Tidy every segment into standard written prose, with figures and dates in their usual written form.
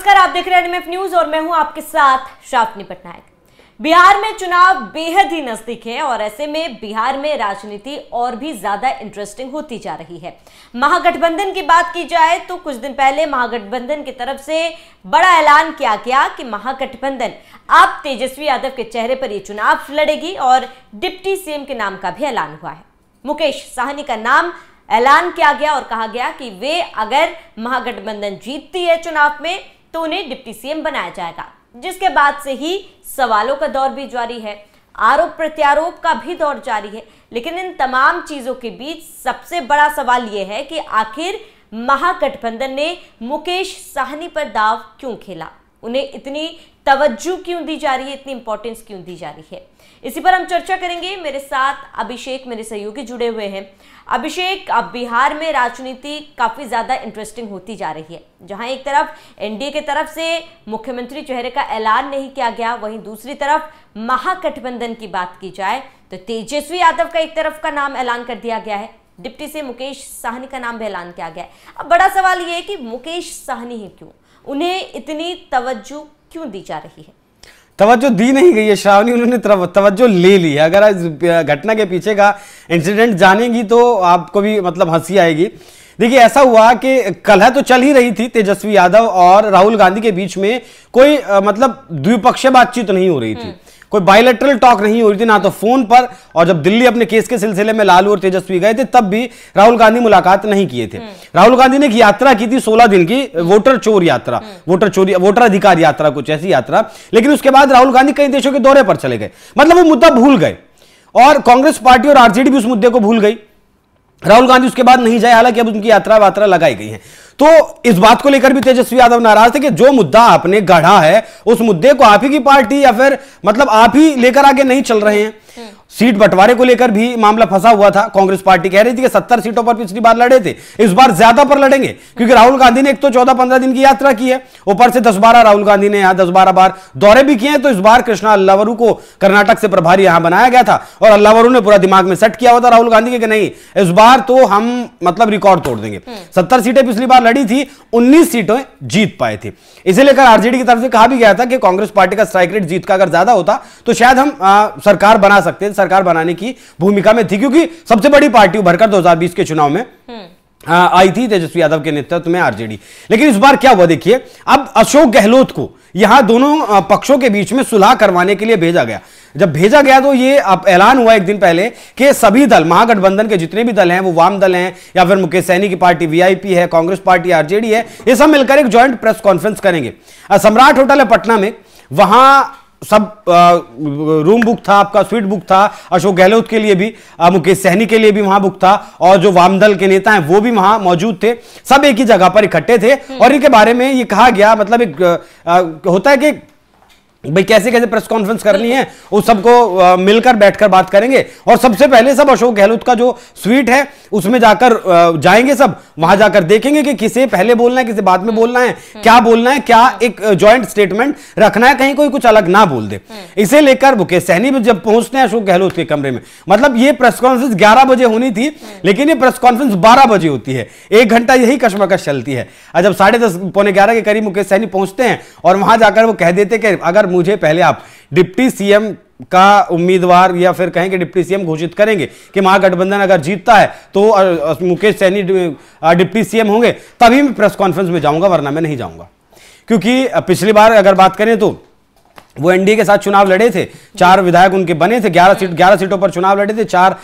नमस्कार, आप देख रहे हैं एनएमएफ न्यूज और मैं हूं आपके साथ शाफनी पटनायक। बिहार में चुनाव बेहद ही नजदीक है और ऐसे में बिहार में राजनीति और भी ज्यादा इंटरेस्टिंग होती जा रही है। महागठबंधन की बात की जाए तो कुछ दिन पहले महागठबंधन की तरफ से बड़ा ऐलान किया गया कि महागठबंधन अब तेजस्वी यादव के चेहरे पर ये चुनाव लड़ेगी और डिप्टी सीएम के नाम का भी ऐलान हुआ है। मुकेश साहनी का नाम ऐलान किया गया और कहा गया कि वे अगर महागठबंधन जीतती है चुनाव में तो उन्हें डिप्टी सीएम बनाया जाएगा, जिसके बाद से ही सवालों का दौर भी जारी है, आरोप प्रत्यारोप का भी दौर जारी है। लेकिन इन तमाम चीजों के बीच सबसे बड़ा सवाल यह है कि आखिर महागठबंधन ने मुकेश साहनी पर दाव क्यों खेला, उन्हें इतनी तवज्जो क्यों दी जा रही है, इतनी इंपॉर्टेंस क्यों दी जा रही है। इसी पर हम चर्चा करेंगे। मेरे साथ अभिषेक मेरे सहयोगी जुड़े हुए हैं। अभिषेक, अब बिहार में राजनीति काफी ज्यादा इंटरेस्टिंग होती जा रही है। जहां एक तरफ एनडीए की तरफ से मुख्यमंत्री चेहरे का ऐलान नहीं किया गया, वहीं दूसरी तरफ महागठबंधन की बात की जाए तो तेजस्वी यादव का एक तरफ का नाम ऐलान कर दिया गया है, डिप्टी से मुकेश साहनी का नाम भी ऐलान किया गया है। अब बड़ा सवाल यह है कि मुकेश साहनी ही क्यों, उन्हें इतनी तवज्जो क्यों दी जा रही है? तवज्जो दी नहीं गई है श्रावणी, उन्होंने तवज्जो ले ली है। अगर इस घटना के पीछे का इंसिडेंट जानेंगी तो आपको भी मतलब हंसी आएगी। देखिए, ऐसा हुआ कि कलह तो चल ही रही थी तेजस्वी यादव और राहुल गांधी के बीच में, कोई मतलब द्विपक्षीय बातचीत नहीं हो रही थी, कोई बायलैटरल टॉक नहीं हो रही थी, ना तो फोन पर। और जब दिल्ली अपने केस के सिलसिले में लालू और तेजस्वी गए थे तब भी राहुल गांधी मुलाकात नहीं किए थे। राहुल गांधी ने एक यात्रा की थी 16 दिन की, वोटर चोर यात्रा, वोटर अधिकार यात्रा, कुछ ऐसी यात्रा। लेकिन उसके बाद राहुल गांधी कई देशों के दौरे पर चले गए, मतलब वो मुद्दा भूल गए और कांग्रेस पार्टी और आरजेडी भी उस मुद्दे को भूल गई। राहुल गांधी उसके बाद नहीं जाए, हालांकि अब उनकी यात्रा वात्रा लगाई गई है। तो इस बात को लेकर भी तेजस्वी यादव नाराज थे कि जो मुद्दा आपने गढ़ा है उस मुद्दे को आप ही की पार्टी या फिर मतलब आप ही लेकर आगे नहीं चल रहे हैं। सीट बंटवारे को लेकर भी मामला फंसा हुआ था। कांग्रेस पार्टी कह रही थी कि 70 सीटों पर पिछली बार लड़े थे, इस बार ज्यादा पर लड़ेंगे, क्योंकि राहुल गांधी ने एक तो 14-15 दिन की यात्रा की है, ऊपर से 10-12 राहुल गांधी ने यहां 10-12 बार दौरे भी किए हैं। तो इस बार कृष्णा अल्लावरू को कर्नाटक से प्रभारी यहां बनाया गया था और अल्लावरू ने पूरा दिमाग में सेट किया हुआ था राहुल गांधी के कि नहीं, इस बार तो हम मतलब रिकॉर्ड तोड़ देंगे। 70 सीटें पिछली बार लड़ी थी, 19 सीटें जीत पाए थे। इसे लेकर आरजेडी की तरफ से कहा भी गया था कि कांग्रेस पार्टी का स्ट्राइक रेट जीत का अगर ज्यादा होता तो शायद हम सरकार बना सकते थे, सरकार बनाने की भूमिका में थी, क्योंकि सबसे बड़ी पार्टी उभरकर 2020 के चुनाव में आई थी तेजस्वी यादव के नेतृत्व में आरजेडी। लेकिन इस बार क्या हुआ देखिए, अब अशोक गहलोत को यहां दोनों पक्षों के बीच में सुलह करवाने के लिए भेजा गया। जब भेजा गया तो ये अब ऐलान हुआ एक दिन पहले कि सभी दल, महागठबंधन के जितने भी दल हैं, वो वाम दल हैं या फिर मुकेश सैनी की पार्टी वीआईपी है, कांग्रेस पार्टी आरजेडी है, ये सब मिलकर एक ज्वाइंट प्रेस कॉन्फ्रेंस करेंगे। सम्राट होटल है पटना में, वहां सब रूम बुक था, आपका स्वीट बुक था, अशोक गहलोत के लिए भी, मुकेश सहनी के लिए भी वहां बुक था और जो वामदल के नेता हैं वो भी वहां मौजूद थे। सब एक ही जगह पर इकट्ठे थे और इनके बारे में ये कहा गया, मतलब एक होता है कि भाई कैसे कैसे प्रेस कॉन्फ्रेंस करनी है, उस सबको मिलकर बैठकर बात करेंगे। और सबसे पहले सब अशोक गहलोत का जो स्वीट है उसमें जाकर जाएंगे, सब वहां जाकर देखेंगे कि किसे पहले बोलना है, किसे बाद में बोलना है, क्या बोलना है, क्या एक ज्वाइंट स्टेटमेंट रखना है, कहीं कोई कुछ अलग ना बोल दे। इसे लेकर मुकेश सहनी भी जब पहुंचते हैं अशोक गहलोत के कमरे में, मतलब ये प्रेस कॉन्फ्रेंस 11 बजे होनी थी लेकिन ये प्रेस कॉन्फ्रेंस 12 बजे होती है, 1 घंटा यही कशमकश चलती है। जब 10:30 पौने 11 के करीब मुकेश सहनी पहुंचते हैं और वहां जाकर वो कह देते कि अगर मुझे पहले आप डिप्टी सीएम का उम्मीदवार या फिर कहें कि डिप्टी सीएम घोषित करेंगे कि महागठबंधन अगर जीतता है तो मुकेश सहनी डिप्टी सीएम होंगे, तभी मैं प्रेस कॉन्फ्रेंस में जाऊंगा, वरना मैं नहीं जाऊंगा। क्योंकि पिछली बार अगर बात करें तो वो एनडीए के साथ चुनाव लड़े थे, 4 विधायक उनके बने थे, 11 सीटों पर चुनाव लड़े थे, 4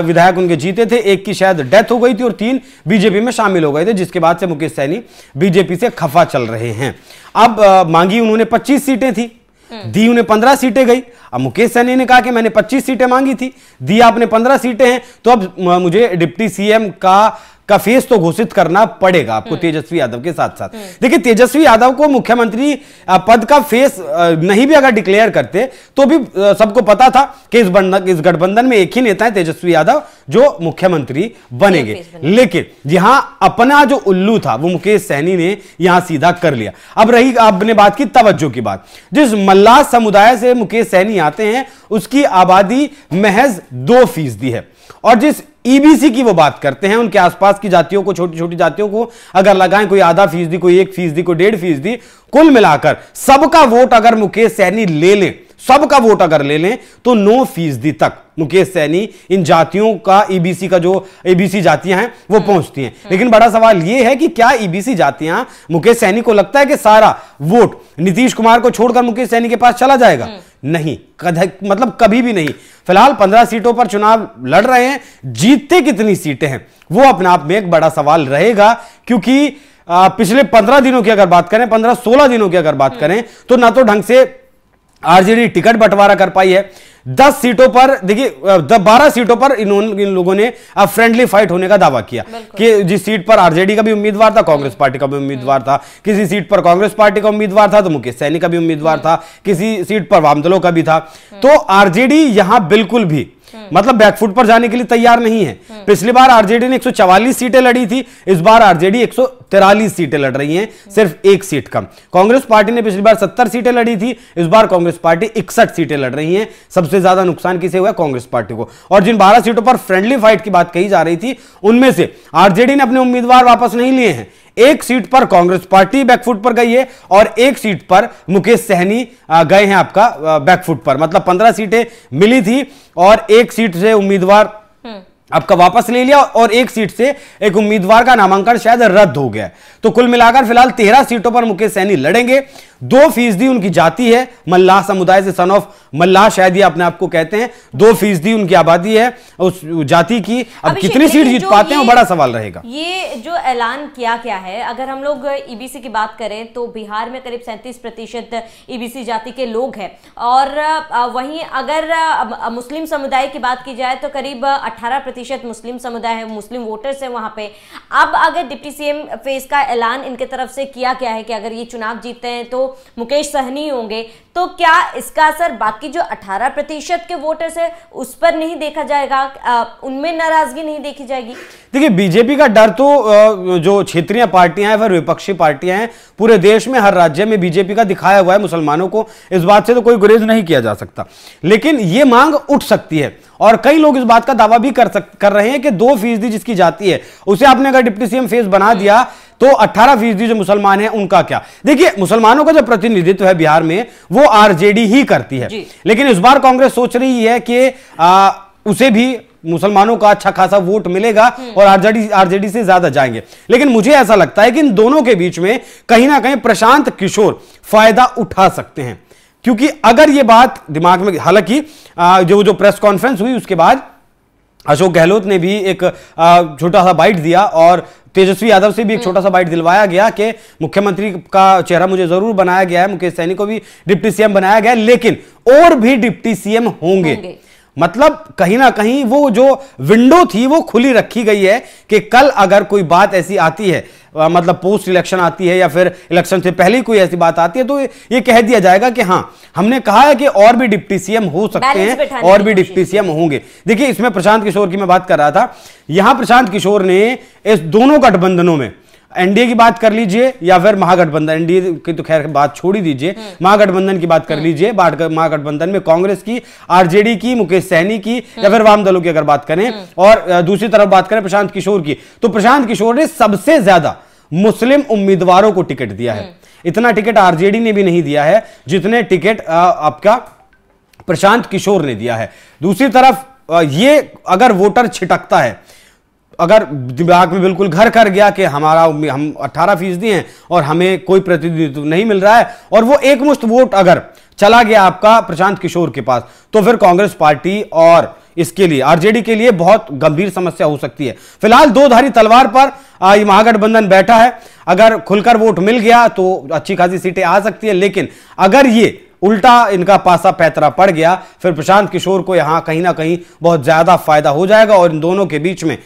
विधायक उनके जीते थे, एक की शायद डेथ हो गई थी और 3 बीजेपी में शामिल हो गए थे, जिसके बाद से मुकेश सहनी बीजेपी से खफा चल रहे हैं। अब मांगी उन्होंने 25 सीटें थी, दी उन्हें 15 सीटें गई। अब मुकेश सहनी ने कहा कि मैंने 25 सीटें मांगी थी, दी आपने 15 सीटें हैं, तो अब मुझे डिप्टी सीएम का फेस तो घोषित करना पड़ेगा आपको तेजस्वी यादव के साथ साथ। देखिए, तेजस्वी यादव को मुख्यमंत्री पद का फेस नहीं भी अगर डिक्लेयर करते तो भी सबको पता था कि इस गठबंधन में एक ही नेता है तेजस्वी यादव जो मुख्यमंत्री बनेंगे। लेकिन यहां अपना जो उल्लू था वो मुकेश सहनी ने यहां सीधा कर लिया। अब रही आपने बात की तवज्जो की बात, जिस मल्लाह समुदाय से मुकेश सहनी आते हैं उसकी आबादी महज 2% है और जिस ईबीसी की वो बात करते हैं, उनके आसपास की जातियों को, छोटी छोटी जातियों को अगर लगाएं, कोई आधा फीसदी, कोई 1%, कोई 1.5%, कुल मिलाकर सबका वोट अगर मुकेश सहनी ले ले, सबका वोट अगर ले लें तो 9% तक मुकेश सहनी इन जातियों का, ईबीसी का जो ईबीसी जातियां हैं वो पहुंचती हैं। लेकिन बड़ा सवाल यह है कि क्या ईबीसी जातियां, मुकेश सहनी को लगता है कि सारा वोट नीतीश कुमार को छोड़कर मुकेश सहनी के पास चला जाएगा? नहीं, मतलब कभी भी नहीं। फिलहाल 15 सीटों पर चुनाव लड़ रहे हैं, जीतते कितनी सीटें हैं वो अपने आप में एक बड़ा सवाल रहेगा, क्योंकि पिछले 15 दिनों की अगर बात करें, 15-16 दिनों की अगर बात करें, तो ना तो ढंग से आरजेडी टिकट बंटवारा कर पाई है। 10 सीटों पर देखिए, 12 सीटों पर इन लोगों ने अब फ्रेंडली फाइट होने का दावा किया कि जिस सीट पर आरजेडी का भी उम्मीदवार था, कांग्रेस पार्टी का भी उम्मीदवार था, किसी सीट पर कांग्रेस पार्टी का उम्मीदवार था तो मुकेश सहनी का भी उम्मीदवार था, किसी सीट पर वामदलों का भी था। तो आरजेडी यहां बिल्कुल भी मतलब बैकफुट पर जाने के लिए तैयार नहीं है। पिछली बार आरजेडी ने 144 सीटें लड़ी थी, इस बार आरजेडी 143 सीटें लड़ रही हैं, सिर्फ 1 सीट कम। कांग्रेस पार्टी ने पिछली बार 70 सीटें लड़ी थी, इस बार कांग्रेस पार्टी 61 सीटें लड़ रही हैं। सबसे ज्यादा नुकसान किसे हुआ? कांग्रेस पार्टी को। और जिन 12 सीटों पर फ्रेंडली फाइट की बात कही जा रही थी, उनमें से आरजेडी ने अपने उम्मीदवार वापस नहीं लिए हैं। 1 सीट पर कांग्रेस पार्टी बैकफुट पर गई है और 1 सीट पर मुकेश सहनी गए हैं आपका बैकफुट पर। मतलब 15 सीटें मिली थी और 1 सीट से उम्मीदवार आपका वापस ले लिया और 1 सीट से एक उम्मीदवार का नामांकन शायद रद्द हो गया। तो कुल मिलाकर फिलहाल 13 सीटों पर मुकेश सहनी लड़ेंगे। 2% उनकी जाति है, मल्लाह समुदाय से, सन ऑफ मल्लाह शायद ये अपने आप को कहते हैं। 2% उनकी आबादी है उस जाति की। अब कितनी सीट जीत पाते हैं वो बड़ा सवल रहेगा। ये जो ऐलान किया गया है, अगर हम लोग ईबीसी की बात करें तो बिहार में करीब 37% ईबीसी जाति के लोग हैं और वहीं अगर मुस्लिम समुदाय की बात की जाए तो करीब 18% मुस्लिम समुदाय है, मुस्लिम वोटर्स है वहां पे। अब अगर डिप्टी सीएम फेस का ऐलान इनके तरफ से किया गया है कि अगर ये चुनाव जीतते हैं तो मुकेश सहनी होंगे, तो क्या इसका असर बाकी जो 18% के वोटर्स है उस पर नहीं देखा जाएगा? उनमें नाराजगी नहीं देखी जाएगी? देखिए, बीजेपी का डर तो जो क्षेत्रीय पार्टियां हैं, फिर विपक्षी पार्टियां हैं, पूरे देश में हर राज्य में बीजेपी का दिखाया हुआ है मुसलमानों को। इस बात से तो कोई गुरेज नहीं किया जा सकता, लेकिन यह मांग उठ सकती है और कई लोग इस बात का दावा भी कर रहे हैं कि 2% जिसकी जाति है उसे आपने अगर डिप्टी सीएम फेस बना दिया तो 18% जो मुसलमान हैं उनका क्या? देखिए, मुसलमानों का जो प्रतिनिधित्व है बिहार में वो आरजेडी ही करती है, लेकिन इस बार कांग्रेस सोच रही है कि उसे भी मुसलमानों का अच्छा खासा वोट मिलेगा और आरजेडी से ज्यादा जाएंगे। लेकिन मुझे ऐसा लगता है कि इन दोनों के बीच में कहीं ना कहीं प्रशांत किशोर फायदा उठा सकते हैं, क्योंकि अगर ये बात दिमाग में, हालांकि जो प्रेस कॉन्फ्रेंस हुई उसके बाद अशोक गहलोत ने भी एक छोटा सा बाइट दिया और तेजस्वी यादव से भी एक छोटा सा बाइट दिलवाया गया कि मुख्यमंत्री का चेहरा मुझे जरूर बनाया गया है, मुकेश सहनी को भी डिप्टी सीएम बनाया गया है, लेकिन और भी डिप्टी सीएम होंगे। मतलब कहीं ना कहीं वो जो विंडो थी वो खुली रखी गई है कि कल अगर कोई बात ऐसी आती है, मतलब पोस्ट इलेक्शन आती है या फिर इलेक्शन से पहले कोई ऐसी बात आती है, तो ये कह दिया जाएगा कि हाँ, हमने कहा है कि और भी डिप्टी सीएम हो सकते हैं, और भी डिप्टी सीएम होंगे। देखिए, इसमें प्रशांत किशोर की मैं बात कर रहा था। यहां प्रशांत किशोर ने इस दोनों गठबंधनों में, एनडीए की बात कर लीजिए या फिर महागठबंधन, एनडीए की तो खैर बात छोड़ ही दीजिए, महागठबंधन की बात कर लीजिए। महागठबंधन में कांग्रेस की, आरजेडी की, मुकेश सहनी की या फिर वाम दलों की अगर बात करें, और दूसरी तरफ बात करें प्रशांत किशोर की, तो प्रशांत किशोर ने सबसे ज्यादा मुस्लिम उम्मीदवारों को टिकट दिया है। इतना टिकट आरजेडी ने भी नहीं दिया है जितने टिकट आपका प्रशांत किशोर ने दिया है। दूसरी तरफ ये अगर वोटर छिटकता है, अगर दिमाग में बिल्कुल घर कर गया कि हम 18% हैं और हमें कोई प्रतिनिधित्व नहीं मिल रहा है, और वो एकमुश्त वोट अगर चला गया आपका प्रशांत किशोर के पास, तो फिर कांग्रेस पार्टी और इसके लिए आरजेडी के लिए बहुत गंभीर समस्या हो सकती है। फिलहाल दो धारी तलवार पर ये महागठबंधन बैठा है। अगर खुलकर वोट मिल गया तो अच्छी खासी सीटें आ सकती है, लेकिन अगर ये उल्टा इनका पासा पैतरा पड़ गया, फिर प्रशांत किशोर को यहां कहीं ना कहीं बहुत ज्यादा फायदा हो जाएगा और इन दोनों के बीच में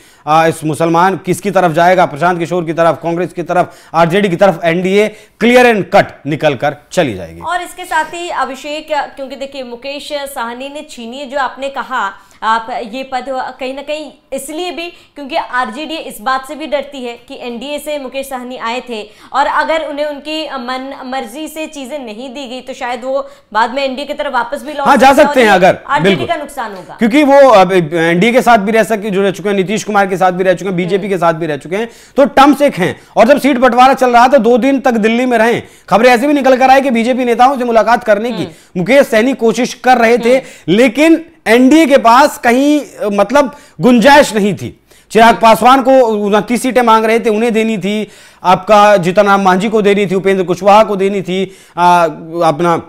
इस मुसलमान किसकी तरफ जाएगा, प्रशांत किशोर की तरफ, कांग्रेस की तरफ, आरजेडी की तरफ, एनडीए क्लियर एंड कट निकल कर चली जाएगी। और इसके साथ ही अभिषेक, क्योंकि देखिए मुकेश सहनी ने छीनी, जो आपने कहा आप ये पद कहीं ना कहीं इसलिए भी क्योंकि आरजेडी इस बात से भी डरती है कि एनडीए से मुकेश सहनी आए थे और अगर उन्हें उनकी मन मर्जी से चीजें नहीं दी गई तो शायद वो बाद में एनडीए की तरफ वापस भी लौट जा सकते हैं, अगर आरजेडी का नुकसान होगा, क्योंकि वो एनडीए के साथ भी रह चुके हैं, नीतीश कुमार के साथ भी रह चुके हैं, बीजेपी के साथ भी रह चुके हैं, तो टर्म्स एक हैं। और जब सीट बंटवारा चल रहा था 2 दिन तक दिल्ली में रहे, खबरें ऐसे भी निकल कर आई कि बीजेपी नेताओं से मुलाकात करने की मुकेश सहनी कोशिश कर रहे थे, लेकिन एनडीए के पास कहीं मतलब गुंजाइश नहीं थी। चिराग पासवान को 29 सीटें मांग रहे थे, उन्हें देनी थी, आपका जीतन राम मांझी को देनी थी, उपेंद्र कुशवाहा को देनी थी, अपना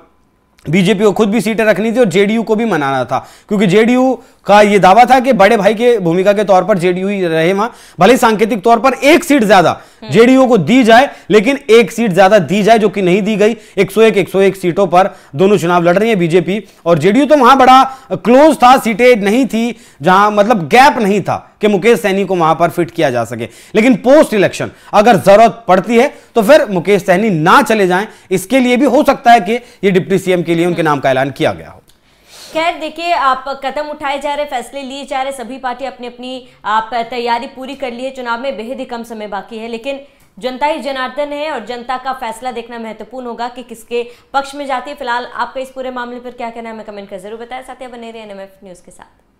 बीजेपी को खुद भी सीटें रखनी थी और जेडीयू को भी मनाना था, क्योंकि जेडीयू का यह दावा था कि बड़े भाई के भूमिका के तौर पर जेडीयू ही रहे वहां, भले सांकेतिक तौर पर एक सीट ज्यादा जेडीयू को दी जाए, लेकिन एक सीट ज्यादा दी जाए, जो कि नहीं दी गई। 101 सीटों पर दोनों चुनाव लड़ रही है बीजेपी और जेडीयू। तो वहां बड़ा क्लोज था, सीटें नहीं थी जहां मतलब गैप नहीं था कि मुकेश सहनी को वहां पर फिट किया जा सके। लेकिन पोस्ट इलेक्शन अगर जरूरत पड़ती है तो फिर मुकेश सहनी ना चले जाएं, इसके लिए भी हो सकता है कि ये डिप्टी सीएम के लिए उनके नाम का ऐलान किया गया हो। खैर देखिए, आप कदम उठाए जा रहे, फैसले लिए जा रहे, सभी पार्टी अपनी अपनी आप तैयारी पूरी कर ली है। चुनाव में बेहद ही कम समय बाकी है, लेकिन जनता ही जनार्दन है और जनता का फैसला देखना महत्वपूर्ण होगा कि किसके पक्ष में जाती है। फिलहाल आपका इस पूरे मामले पर क्या कहना है, हमें कमेंट कर जरूर बताएं। साथ ही बने रहिए एनएमएफ न्यूज के साथ।